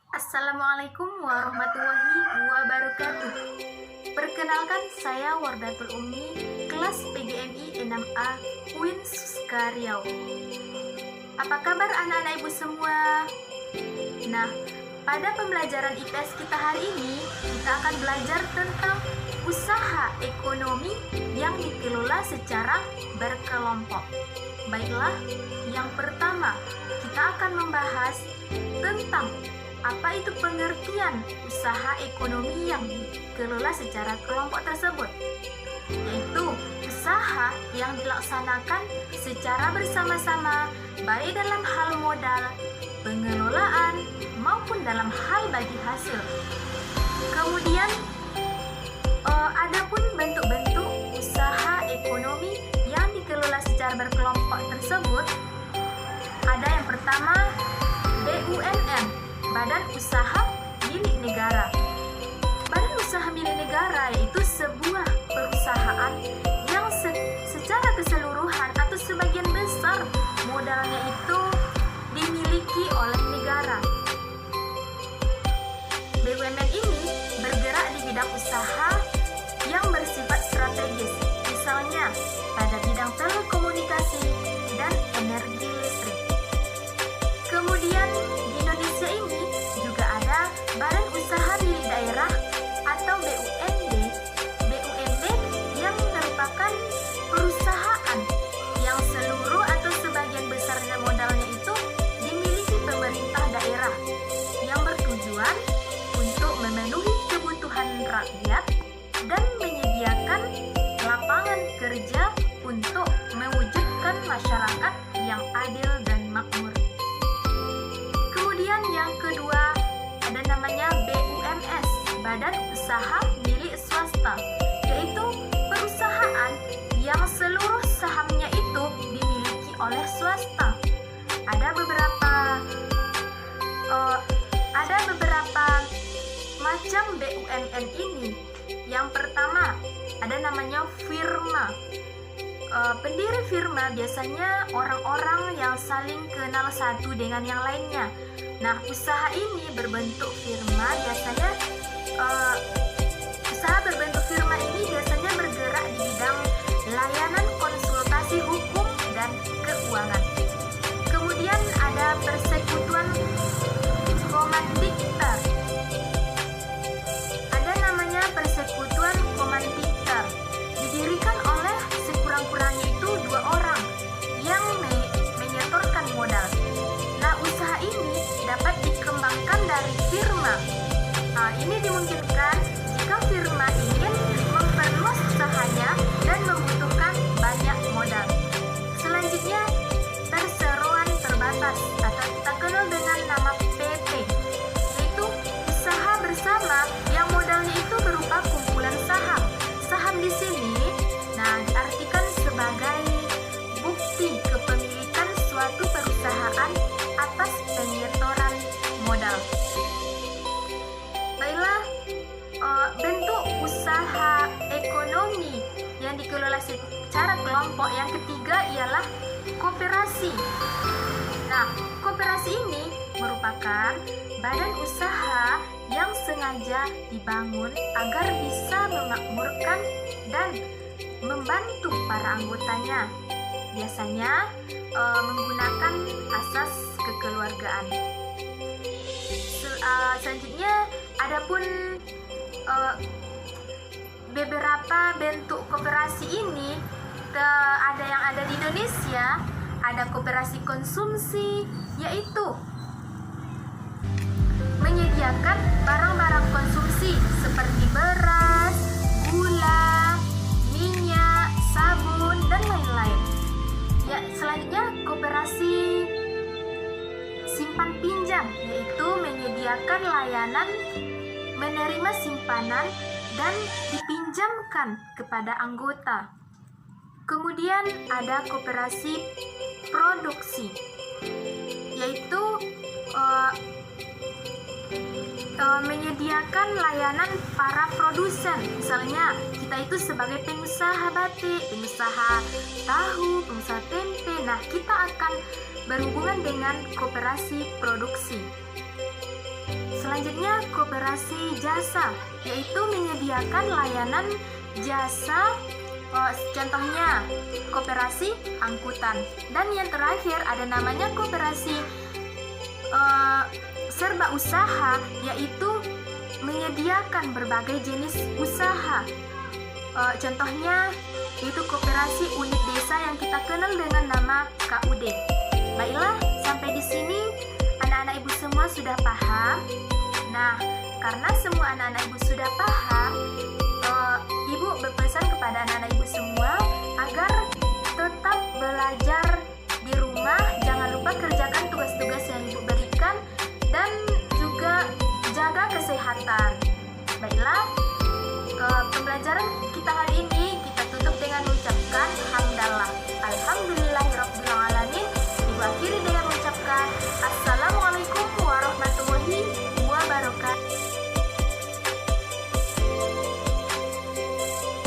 Assalamualaikum warahmatullahi wabarakatuh. Perkenalkan, saya Wardatul Ummi, kelas PGMI 6A, UIN Suska Riau. Apa kabar anak-anak ibu semua? Nah, pada pembelajaran IPS kita hari ini, kita akan belajar tentang usaha ekonomi yang dikelola secara berkelompok. Baiklah, yang pertama, kita akan membahas tentang apa itu pengertian usaha ekonomi yang dikelola secara kelompok tersebut, yaitu usaha yang dilaksanakan secara bersama-sama baik dalam hal modal, pengelolaan, maupun dalam hal bagi hasil. Kemudian adapun bentuk-bentuk usaha ekonomi yang dikelola secara berkelompok tersebut, ada yang pertama BUMN, Badan Usaha Milik Negara. Badan Usaha Milik Negara yaitu sebuah perusahaan yang secara keseluruhan atau sebagian besar modalnya itu dimiliki oleh negara. BUMN ini bergerak di bidang usaha yang bersifat strategis, misalnya pada bidang telekomunikasi dan energi listrik. Kemudian di Indonesia ini juga ada Badan Usaha Milik Daerah atau BUMD yang merupakan perusahaan yang seluruh atau sebagian besarnya modalnya itu dimiliki pemerintah daerah yang bertujuan untuk memenuhi kebutuhan rakyat dan menyediakan lapangan kerja untuk mewujudkan masyarakat yang adil dan makmur. Kemudian yang kedua ada namanya BUMS, Badan Usaha Milik Swasta, yaitu perusahaan yang seluruh sahamnya itu dimiliki oleh swasta. Ada beberapa macam BUMN ini. Yang pertama ada namanya firma. Pendiri firma biasanya orang-orang yang saling kenal satu dengan yang lainnya. Nah, usaha ini berbentuk firma biasanya bergerak di bidang layanan konsultasi hukum dan keuangan. Kemudian ada persekutuan komanditer. Ada namanya persekutuan komanditer. Didirikan oleh sekurang-kurangnya itu 2 orang yang menyetorkan modal. Nah, usaha ini dapat dikembangkan dari firma. Ini dimungkinkan jika firma ingin memperluas usahanya dan membutuhkan banyak modal. Selanjutnya, perseroan terbatas atau kita kenal dengan nama PT, yaitu usaha bersama yang modalnya itu berupa kumpulan saham. Saham di sini diartikan sebagai bukti kepemilikan suatu perusahaan atas penyetoran modal. Baiklah, bentuk usaha ekonomi yang dikelola secara kelompok yang ketiga ialah koperasi. Nah, koperasi ini merupakan badan usaha yang sengaja dibangun agar bisa memakmurkan dan membantu para anggotanya, biasanya menggunakan asas kekeluargaan. Selanjutnya, adapun beberapa bentuk koperasi ini ada yang ada di Indonesia. Ada koperasi konsumsi, yaitu menyediakan barang-barang konsumsi seperti beras, gula, minyak, sabun, dan lain-lain. Ya, selanjutnya koperasi simpan pinjam, yaitu menyediakan layanan menerima simpanan dan dipinjamkan kepada anggota. Kemudian ada koperasi produksi, yaitu menyediakan layanan para produsen. Misalnya kita itu sebagai pengusaha batik, pengusaha tahu, pengusaha tempe. Nah, kita akan berhubungan dengan koperasi produksi. Selanjutnya, koperasi jasa, yaitu menyediakan layanan jasa, contohnya koperasi angkutan. Dan yang terakhir ada namanya koperasi serba usaha, yaitu menyediakan berbagai jenis usaha. Contohnya itu koperasi unit desa yang kita kenal dengan nama KUD. Baiklah, sampai di sini anak-anak ibu semua sudah paham. Nah, karena semua anak-anak ibu sudah paham, ibu berpesan kepada anak-anak ibu semua agar tetap belajar di rumah, jangan lupa kerjakan tugas-tugas yang ibu berikan, dan juga jaga kesehatan. Baiklah, pembelajaran kita hari ini kita tutup dengan mengucapkan